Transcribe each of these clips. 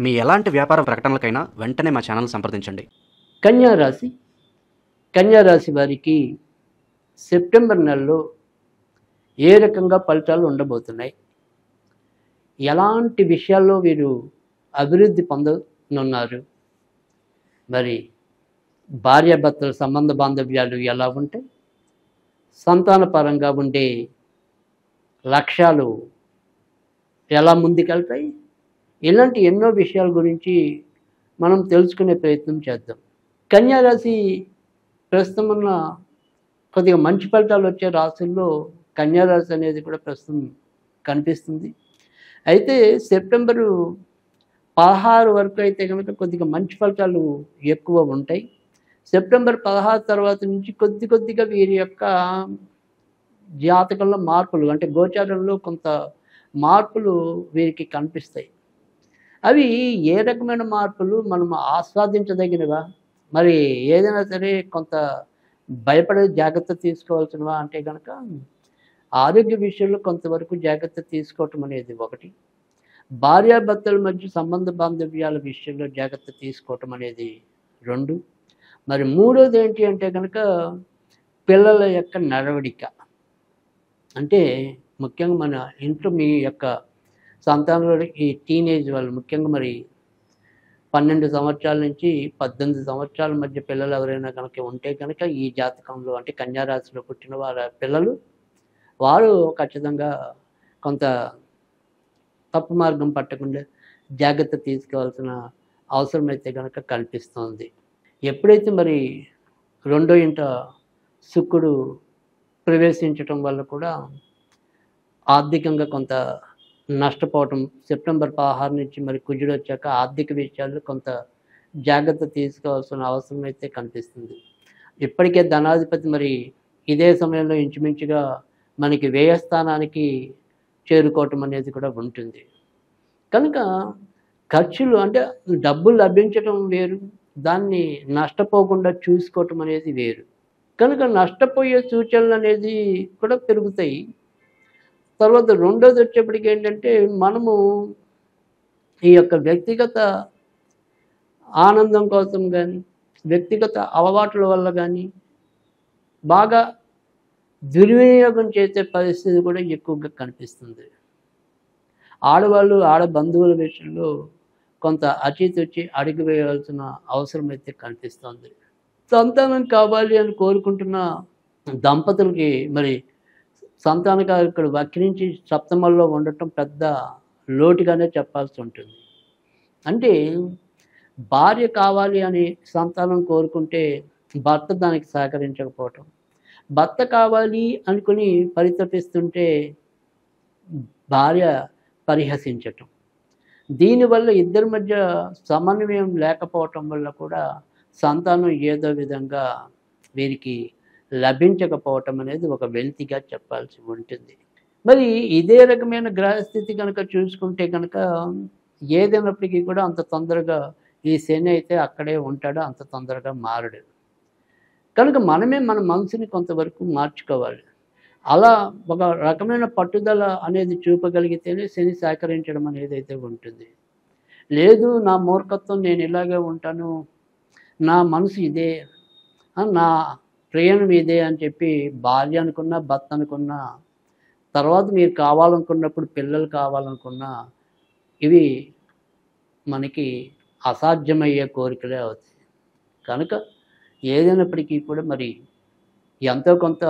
మీ ఎలాంటి వ్యాపార ప్రకటనలకైనా వెంటనే మా ఛానల్ సంప్రదించండి. కన్యా రాశి కన్యా రాశి వారికి సెప్టెంబర్ నెలలో ఏ రకంగా ఫలితాలు ఉండబోతున్నాయి, ఎలాంటి విషయాల్లో వీరు అభివృద్ధి పొందనున్నారు, మరి భార్యాభర్తల సంబంధ బాంధవ్యాలు ఎలా ఉంటాయి, సంతానపరంగా ఉండే లక్ష్యాలు ఎలా ముందుకెళ్తాయి, ఇలాంటి ఎన్నో విషయాల గురించి మనం తెలుసుకునే ప్రయత్నం చేద్దాం. కన్యా రాశి ప్రస్తుతం ఉన్న కొద్దిగా మంచి ఫలితాలు వచ్చే రాశుల్లో కన్యా రాశి అనేది కూడా ప్రస్తుతం కనిపిస్తుంది. అయితే సెప్టెంబరు 16 వరకు అయితే కనుక కొద్దిగా మంచి ఫలితాలు ఎక్కువ ఉంటాయి. సెప్టెంబర్ 16 తర్వాత నుంచి కొద్దిగా వీరి యొక్క జాతకంలో మార్పులు, అంటే గోచారంలో కొంత మార్పులు వీరికి కనిపిస్తాయి. అవి ఏ రకమైన మార్పులు, మనం ఆస్వాదించదగినవా, మరి ఏదైనా సరే కొంత భయపడే జాగ్రత్త తీసుకోవాల్సినవా అంటే కనుక ఆరోగ్య విషయంలో కొంతవరకు జాగ్రత్త తీసుకోవటం అనేది ఒకటి, భార్యాభర్తల మధ్య సంబంధ బాంధవ్యాల విషయంలో జాగ్రత్త తీసుకోవటం అనేది 2, మరి మూడోది ఏంటి అంటే కనుక పిల్లల యొక్క నడవడిక. అంటే ముఖ్యంగా మన ఇంట్లో మీ యొక్క సంతానంలో ఈ టీనేజ్ వాళ్ళు, ముఖ్యంగా మరి 12 సంవత్సరాల నుంచి 18 సంవత్సరాల మధ్య పిల్లలు ఎవరైనా కనుక ఉంటే కనుక ఈ జాతకంలో, అంటే కన్యా రాశిలో పుట్టిన వారి పిల్లలు, వారు ఖచ్చితంగా కొంత తప్పు మార్గం పట్టకుండా జాగ్రత్త తీసుకోవాల్సిన అవసరం అయితే కనుక కనిపిస్తుంది. ఎప్పుడైతే మరి రెండో ఇంట శుక్రుడు ప్రవేశించటం వల్ల కూడా ఆర్థికంగా కొంత నష్టపోవటం, సెప్టెంబర్ 16 నుంచి మరి కుజుడు వచ్చాక ఆర్థిక విషయాల్లో కొంత జాగ్రత్త తీసుకోవాల్సిన అవసరం అయితే కనిపిస్తుంది. ఇప్పటికే ధనాధిపతి మరి ఇదే సమయంలో ఇంచుమించుగా మనకి వ్యయస్థానానికి చేరుకోవటం అనేది కూడా ఉంటుంది. కనుక ఖర్చులు, అంటే డబ్బులు లభించటం వేరు, దాన్ని నష్టపోకుండా చూసుకోవటం అనేది వేరు. కనుక నష్టపోయే సూచనలు అనేది కూడా పెరుగుతాయి. తర్వాత రెండోది వచ్చేప్పటికి ఏంటంటే మనము ఈ యొక్క వ్యక్తిగత ఆనందం కోసం కానీ, వ్యక్తిగత అలవాట్ల వల్ల కానీ బాగా దుర్వినియోగం చేసే పరిస్థితి కూడా ఎక్కువగా కనిపిస్తుంది. ఆడవాళ్ళు ఆడ బంధువుల విషయంలో కొంత అచితొచ్చి అడుగు వేయాల్సిన అవసరం అయితే కనిపిస్తుంది. సంతానం కావాలి అని కోరుకుంటున్న దంపతులకి మరి సంతానకారకుడు వక్రించి సప్తమంలో ఉండటం పెద్ద లోటుగానే చెప్పాల్సి ఉంటుంది. అంటే భార్య కావాలి అని సంతానం కోరుకుంటే భర్త దానికి సహకరించకపోవటం, భర్త కావాలి అనుకుని పరితపిస్తుంటే భార్య పరిహసించటం, దీనివల్ల ఇద్దరి మధ్య సమన్వయం లేకపోవటం వల్ల కూడా సంతానం ఏదో విధంగా వీరికి లభించకపోవటం అనేది ఒక వెలితిగా చెప్పాల్సి ఉంటుంది. మరి ఇదే రకమైన గ్రహస్థితి కనుక చూసుకుంటే కనుక ఏదైనప్పటికీ కూడా అంత తొందరగా ఈ శని అయితే అక్కడే ఉంటాడో అంత తొందరగా మారడు. కనుక మనమే మన మనసుని కొంతవరకు మార్చుకోవాలి. అలా ఒక రకమైన పట్టుదల అనేది చూపగలిగితేనే శని సహకరించడం అనేది అయితే ఉంటుంది. లేదు నా మూర్ఖత్వం, నేను ఇలాగే ఉంటాను, నా మనసు ఇదే, నా ప్రయాణం ఇదే అని చెప్పి భార్య అనుకున్నా, భర్త అనుకున్నా, తర్వాత మీరు కావాలనుకున్నప్పుడు పిల్లలు కావాలనుకున్నా, ఇవి మనకి అసాధ్యమయ్యే కోరికలే అవుతాయి. కనుక ఏదైనప్పటికీ కూడా మరి ఎంతో కొంత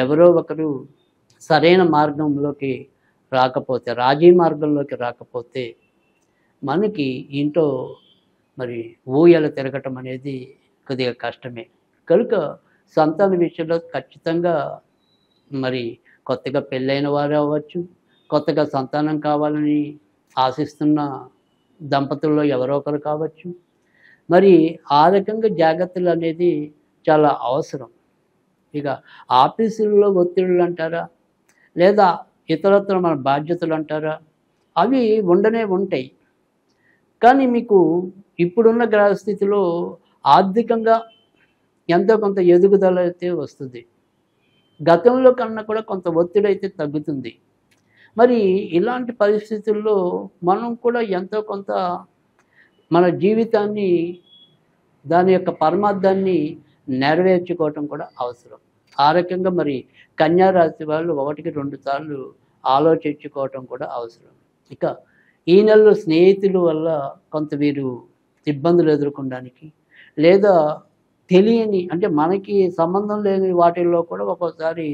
ఎవరో ఒకరు సరైన మార్గంలోకి రాకపోతే, రాజీ మార్గంలోకి రాకపోతే మనకి ఇంట్లో మరి ఊయల తిరగటం అనేది కొద్దిగా కష్టమే. కనుక సంతాన విషయంలో ఖచ్చితంగా మరి కొత్తగా పెళ్ళైన వారు అవ్వచ్చు, కొత్తగా సంతానం కావాలని ఆశిస్తున్న దంపతుల్లో ఎవరో ఒకరు కావచ్చు, మరి ఆ రకంగా జాగ్రత్తలు అనేది చాలా అవసరం. ఇక ఆఫీసుల్లో ఒత్తిడులు అంటారా, లేదా ఇతరత్ర మన బాధ్యతలు అంటారా, అవి ఉండనే ఉంటాయి. కానీ మీకు ఇప్పుడున్న గ్రహస్థితిలో ఆర్థికంగా ఎంతో కొంత ఎదుగుదల అయితే వస్తుంది. గతంలో కన్నా కూడా కొంత ఒత్తిడి అయితే తగ్గుతుంది. మరి ఇలాంటి పరిస్థితుల్లో మనం కూడా ఎంతో కొంత మన జీవితాన్ని దాని యొక్క పరమార్థాన్ని నెరవేర్చుకోవటం కూడా అవసరం. ఆ రకంగా మరి కన్యా రాశి వాళ్ళు 1కి 2 సార్లు ఆలోచించుకోవటం కూడా అవసరం. ఇక ఈ నెలలో స్నేహితుల వల్ల కొంత వీరు ఇబ్బందులు ఎదుర్కొనడానికి, లేదా తెలియని అంటే మనకి సంబంధం లేని వాటిల్లో కూడా ఒక్కోసారి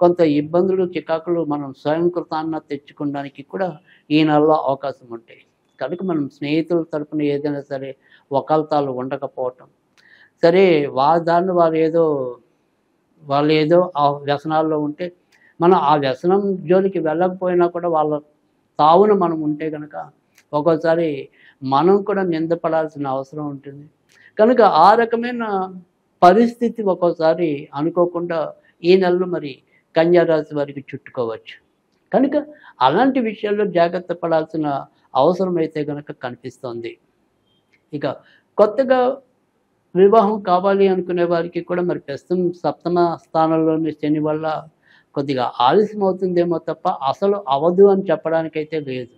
కొంత ఇబ్బందులు, చికాకులు మనం స్వయంకృతాన్న తెచ్చుకోవడానికి కూడా ఈ నెలలో అవకాశం ఉంటాయి. కనుక మనం స్నేహితుల తరపున ఏదైనా సరే వకాల్తాలు ఉండకపోవటం, సరే దాన్ని వాళ్ళు ఏదో ఆ వ్యసనాల్లో ఉంటే మనం ఆ వ్యసనం జోలికి వెళ్ళకపోయినా కూడా వాళ్ళ తావున మనం ఉంటే కనుక ఒక్కోసారి మనం కూడా నిందపడాల్సిన అవసరం ఉంటుంది. కనుక ఆ రకమైన పరిస్థితి ఒక్కోసారి అనుకోకుండా ఈ నెలలో మరి కన్యా రాశి వారికి చుట్టుకోవచ్చు. కనుక అలాంటి విషయాల్లో జాగ్రత్త పడాల్సిన అవసరం అయితే కనుక కనిపిస్తోంది. ఇక కొత్తగా వివాహం కావాలి అనుకునే వారికి కూడా మరి ప్రస్తుతం 7వ స్థానంలోని శని వల్ల కొద్దిగా ఆలస్యం అవుతుందేమో తప్ప అసలు అవ్వదు అని చెప్పడానికైతే లేదు.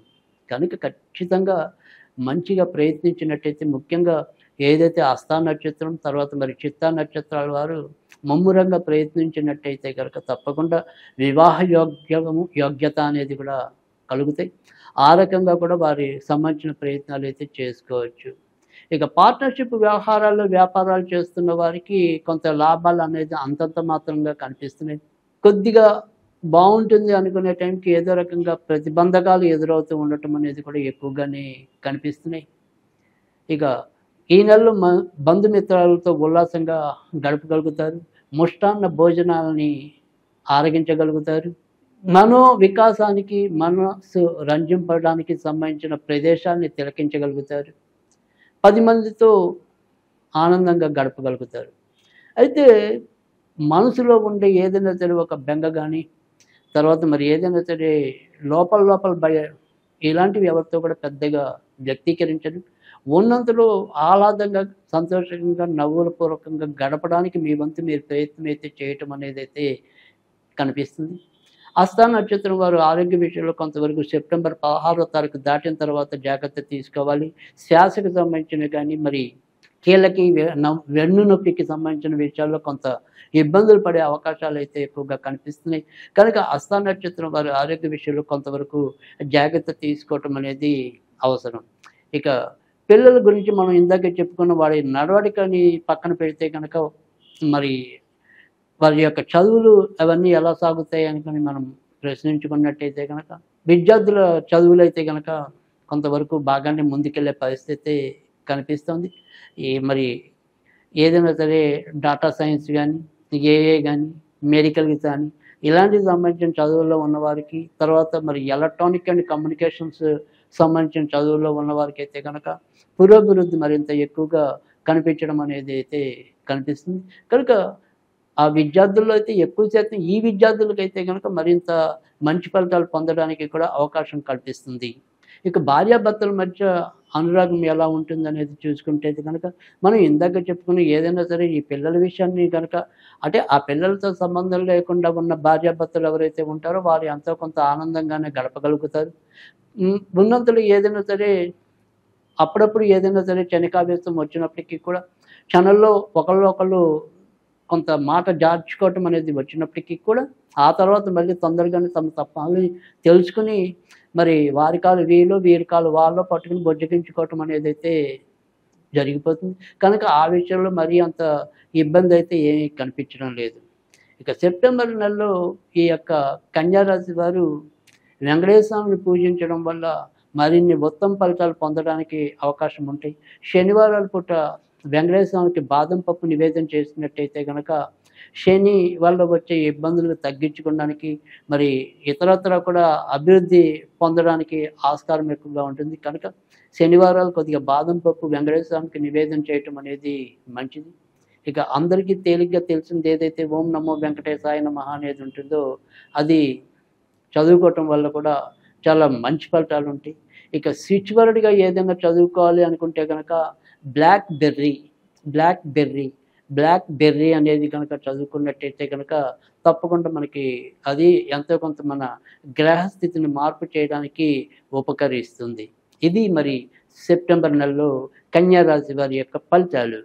కనుక ఖచ్చితంగా మంచిగా ప్రయత్నించినట్టయితే, ముఖ్యంగా ఏదైతే హస్తా నక్షత్రం తర్వాత మరి చిత్తా నక్షత్రాల వారు ముమ్మరంగా ప్రయత్నించినట్టయితే కనుక తప్పకుండా వివాహ యోగ్యత అనేది కూడా కలుగుతాయి. ఆ రకంగా కూడా వారి సంబంధించిన ప్రయత్నాలు అయితే చేసుకోవచ్చు. ఇక పార్ట్నర్షిప్ వ్యవహారాల్లో వ్యాపారాలు చేస్తున్న వారికి కొంత లాభాలు అనేది అంతంత మాత్రంగా కనిపిస్తున్నాయి. కొద్దిగా బాగుంటుంది అనుకునే టైంకి ఏదో రకంగా ప్రతిబంధకాలు ఎదురవుతూ ఉండటం అనేది కూడా ఎక్కువగానే కనిపిస్తున్నాయి. ఇక ఈ నెలలో బంధుమిత్రాలతో ఉల్లాసంగా గడపగలుగుతారు. ముష్టాన్న భోజనాలని ఆరగించగలుగుతారు. మనో వికాసానికి, మనసు రంజింపడానికి సంబంధించిన ప్రదేశాన్ని తిలకించగలుగుతారు. 10 మందితో ఆనందంగా గడపగలుగుతారు. అయితే మనసులో ఉండే ఏదైనా సరే ఒక బెంగ కానీ, తర్వాత మరి ఏదైనా సరే లోపల ఇలాంటివి ఎవరితో కూడా పెద్దగా వ్యక్తీకరించరు. ఉన్నంతలో ఆహ్లాదంగా, సంతోషంగా, నవ్వులపూర్వకంగా గడపడానికి మీ వంతు మీరు ప్రయత్నం అయితే చేయటం అనేది అయితే కనిపిస్తుంది. హస్తా నక్షత్రం వారు ఆరోగ్య విషయంలో కొంతవరకు సెప్టెంబర్ 16వ తారీఖు దాటిన తర్వాత జాగ్రత్త తీసుకోవాలి. శ్వాసకు సంబంధించిన కానీ మరి కీళ్ళకి వెన్ను నొప్పికి సంబంధించిన విషయాల్లో కొంత ఇబ్బందులు పడే అవకాశాలు అయితే ఎక్కువగా కనిపిస్తున్నాయి. కనుక హస్తా నక్షత్రం వారి ఆరోగ్య విషయంలో కొంతవరకు జాగ్రత్త తీసుకోవటం అనేది అవసరం. ఇక పిల్లల గురించి మనం ఇందాక చెప్పుకున్న వాడి నడవడికని పక్కన పెడితే కనుక మరి వారి యొక్క చదువులు అవన్నీ ఎలా సాగుతాయి అనుకుని మనం ప్రశ్నించుకున్నట్టయితే కనుక విద్యార్థుల చదువులు అయితే కనుక కొంతవరకు బాగానే ముందుకెళ్ళే పరిస్థితి కనిపిస్తుంది. మరి ఏదైనా సరే డేటా సైన్స్ కానీ, ఏఏ కానీ, మెడికల్కి కానీ ఇలాంటికి సంబంధించిన చదువుల్లో ఉన్నవారికి, తర్వాత మరి ఎలక్ట్రానిక్ అండ్ కమ్యూనికేషన్స్ సంబంధించిన చదువుల్లో ఉన్నవారికి అయితే కనుక పురోభివృద్ధి మరింత ఎక్కువగా కనిపించడం అనేది అయితే కనిపిస్తుంది. కనుక ఆ విద్యార్థుల్లో అయితే ఎక్కువ శాతం ఈ విద్యార్థులకైతే కనుక మరింత మంచి ఫలితాలు పొందడానికి కూడా అవకాశం కల్పిస్తుంది. ఇక భార్యాభర్తల మధ్య అనురాగం ఎలా ఉంటుందనేది చూసుకుంటే కనుక మనం ఇందాక చెప్పుకుని ఏదైనా సరే ఈ పిల్లల విషయాన్ని కనుక అంటే ఆ పిల్లలతో సంబంధం లేకుండా ఉన్న భార్యాభర్తలు ఎవరైతే ఉంటారో వారు ఎంతో కొంత ఆనందంగానే గడపగలుగుతారు. ఉన్నంతలో ఏదైనా సరే అప్పుడప్పుడు ఏదైనా సరే క్షణికావేశం వచ్చినప్పటికీ కూడా క్షణంలో ఒకళ్ళు కొంత మాట జార్చుకోవటం అనేది వచ్చినప్పటికీ కూడా ఆ తర్వాత మళ్ళీ తొందరగానే తమ తప్పుల్ని తెలుసుకుని మరి వారి కాలు వీరి కాలు వాళ్ళలో పట్టుకుని బొజ్జగించుకోవటం అనేది అయితే జరిగిపోతుంది. కనుక ఆ విషయంలో మరీ అంత ఇబ్బంది అయితే ఏమీ కనిపించడం లేదు. ఇక సెప్టెంబర్ నెలలో ఈ యొక్క కన్యా రాశి వారు వెంకటేశ్వరుని పూజించడం వల్ల మరిన్ని ఉత్తమ ఫలితాలు పొందడానికి అవకాశం ఉంటాయి. శనివారాల పూట వెంకటేశ్వరునికి బాదం పప్పు నివేదన చేసినట్టయితే కనుక శని వల్ల వచ్చే ఇబ్బందులు తగ్గించుకోవడానికి మరి ఇతరత్ర కూడా అభివృద్ధి పొందడానికి ఆస్కారం ఎక్కువగా ఉంటుంది. కనుక శనివారాలు కొద్దిగా బాదం పప్పు వెంకటేశ్వరునికి నివేదన చేయటం అనేది మంచిది. ఇక అందరికీ తేలిగ్గా తెలిసింది ఏదైతే ఓం నమో వెంకటేశాయ నమః అనేది ఉంటుందో అది చదువుకోవటం వల్ల కూడా చాలా మంచి ఫలితాలు ఉంటాయి. ఇక స్విచ్ వర్డ్గా ఏదైనా చదువుకోవాలి అనుకుంటే కనుక బ్లాక్ బెర్రీ అనేది కనుక చదువుకున్నట్టయితే కనుక తప్పకుండా మనకి అది ఎంతో కొంత మన గ్రహస్థితిని మార్పు చేయడానికి ఉపకరిస్తుంది. ఇది మరి సెప్టెంబర్ నెలలో కన్యా రాశి వారి యొక్క ఫలితాలు.